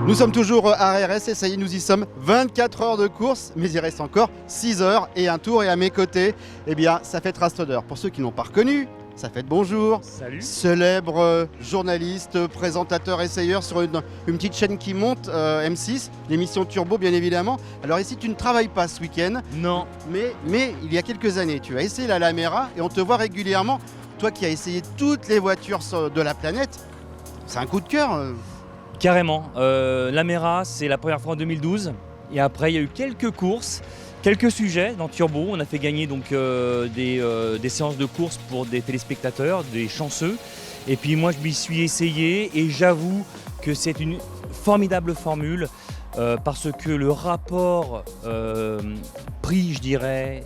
Nous sommes toujours à RS et ça y est, nous y sommes. 24 heures de course, mais il reste encore 6 heures et un tour. Et à mes côtés, eh bien, ça fait Rastodder. Pour ceux qui n'ont pas reconnu, ça fait bonjour. Salut. Célèbre journaliste, présentateur, essayeur sur une petite chaîne qui monte, M6, l'émission Turbo bien évidemment. Alors ici, tu ne travailles pas ce week-end. Non. Mais il y a quelques années, tu as essayé la Lamera et on te voit régulièrement. Toi qui as essayé toutes les voitures de la planète, c'est un coup de cœur. Carrément. Lamera, c'est la première fois en 2012. Et après, il y a eu quelques courses, quelques sujets dans Turbo. On a fait gagner donc des séances de courses pour des téléspectateurs, des chanceux. Et puis moi, je m'y suis essayé et j'avoue que c'est une formidable formule parce que le rapport prix, je dirais,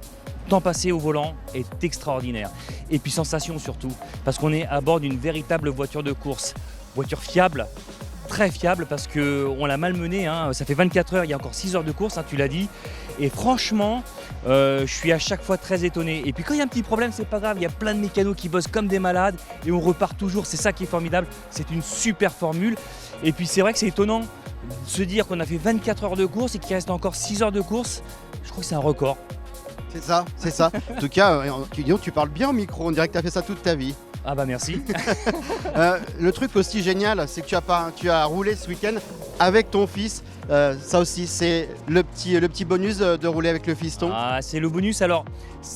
temps passé au volant est extraordinaire. Et puis sensation surtout, parce qu'on est à bord d'une véritable voiture de course. Voiture fiable, très fiable parce qu'on l'a malmenée, hein. Ça fait 24 heures, il y a encore 6 heures de course, hein, tu l'as dit. Et franchement, je suis à chaque fois très étonné. Et puis quand il y a un petit problème, c'est pas grave, il y a plein de mécanos qui bossent comme des malades et on repart toujours, c'est ça qui est formidable. C'est une super formule. Et puis c'est vrai que c'est étonnant de se dire qu'on a fait 24 heures de course et qu'il reste encore 6 heures de course. Je trouve que c'est un record. C'est ça, c'est ça. En tout cas, tu parles bien au micro, on dirait que tu as fait ça toute ta vie. Ah bah merci. Le truc aussi génial, c'est que tu as roulé ce week-end avec ton fils. Ça aussi, c'est le petit bonus de rouler avec le fiston. Ah, c'est le bonus. Alors,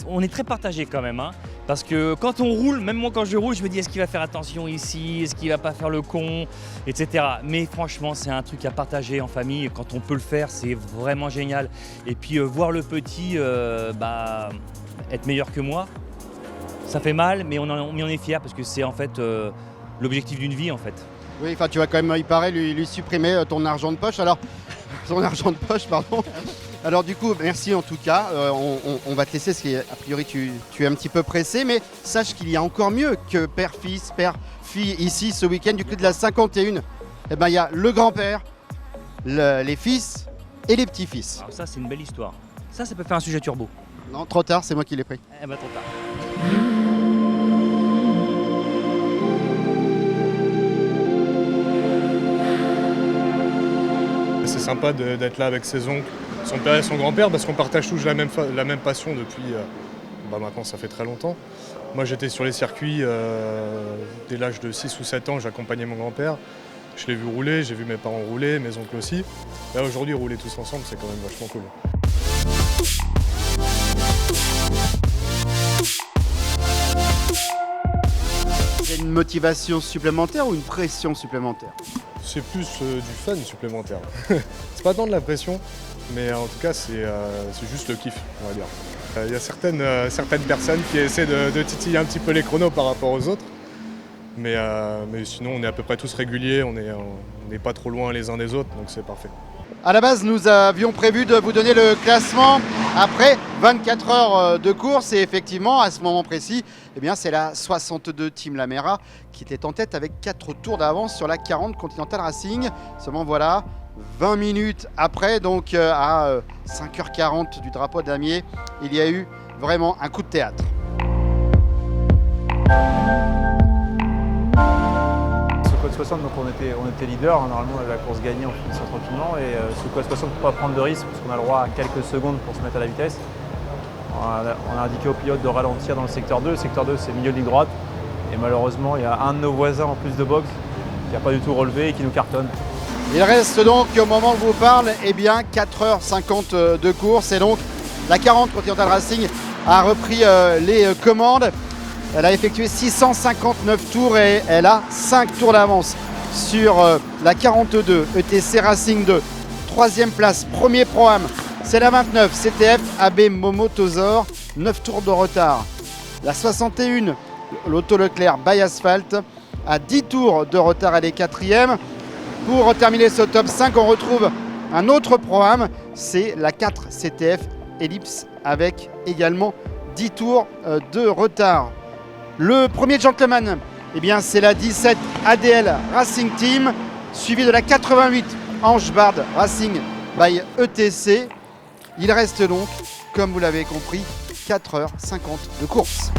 on est très partagé quand même, hein, parce que quand on roule, même moi quand je roule, je me dis est-ce qu'il va faire attention ici, est-ce qu'il va pas faire le con, etc. Mais franchement, c'est un truc à partager en famille. Quand on peut le faire, c'est vraiment génial. Et puis voir le petit être meilleur que moi, ça fait mal, mais on en est fiers parce que c'est en fait l'objectif d'une vie en fait. Oui, enfin tu vas quand même, il paraît, lui supprimer ton argent de poche. Alors, ton argent de poche, pardon. Alors du coup, merci en tout cas. On va te laisser, parce qu'a priori tu es un petit peu pressé, mais sache qu'il y a encore mieux que père-fils, père-fille ici ce week-end du côté de la 51. Eh ben, il y a le grand-père, les fils et les petits-fils. Alors ça, c'est une belle histoire. Ça peut faire un sujet turbo. Non, trop tard, c'est moi qui l'ai pris. Eh ben trop tard. C'est sympa d'être là avec ses oncles, son père et son grand-père, parce qu'on partage tous la même passion depuis maintenant ça fait très longtemps. Moi j'étais sur les circuits dès l'âge de 6 ou 7 ans, j'accompagnais mon grand-père. Je l'ai vu rouler, j'ai vu mes parents rouler, mes oncles aussi. Là aujourd'hui rouler tous ensemble c'est quand même vachement cool. Il y a une motivation supplémentaire ou une pression supplémentaire? C'est plus du fun supplémentaire. C'est pas tant de la pression, mais en tout cas c'est juste le kiff, on va dire. Il y a certaines personnes qui essaient de titiller un petit peu les chronos par rapport aux autres, mais sinon on est à peu près tous réguliers, on n'est pas trop loin les uns des autres, donc c'est parfait. À la base, nous avions prévu de vous donner le classement après 24 heures de course et effectivement, à ce moment précis, eh bien, c'est la 62 Team Lamera qui était en tête avec 4 tours d'avance sur la 40 Continental Racing. Seulement voilà, 20 minutes après, donc à 5h40 du drapeau damier, il y a eu vraiment un coup de théâtre. Quad 60, donc on était leader, hein, normalement on avait la course gagnée, on finissait tranquillement et ce Quad 60 pour ne pas prendre de risque parce qu'on a le droit à quelques secondes pour se mettre à la vitesse. On a indiqué aux pilotes de ralentir dans le secteur 2, le secteur 2 c'est milieu de ligne droite et malheureusement il y a un de nos voisins en plus de box qui n'a pas du tout relevé et qui nous cartonne. Il reste donc au moment où je vous parle, eh bien 4h50 de course et donc la 40 Continental Racing a repris les commandes. Elle a effectué 659 tours et elle a 5 tours d'avance sur la 42 ETC Racing 2. Troisième place, premier Pro-Am, c'est la 29 CTF AB Momotozor, 9 tours de retard. La 61, l'Auto Leclerc by Asphalt, à 10 tours de retard, elle est quatrième. Pour terminer ce top 5, on retrouve un autre Pro-Am, c'est la 4 CTF Ellipse avec également 10 tours de retard. Le premier gentleman, eh bien, c'est la 17 ADL Racing Team, suivi de la 88 Angebard Racing by ETC. Il reste donc, comme vous l'avez compris, 4h50 de course.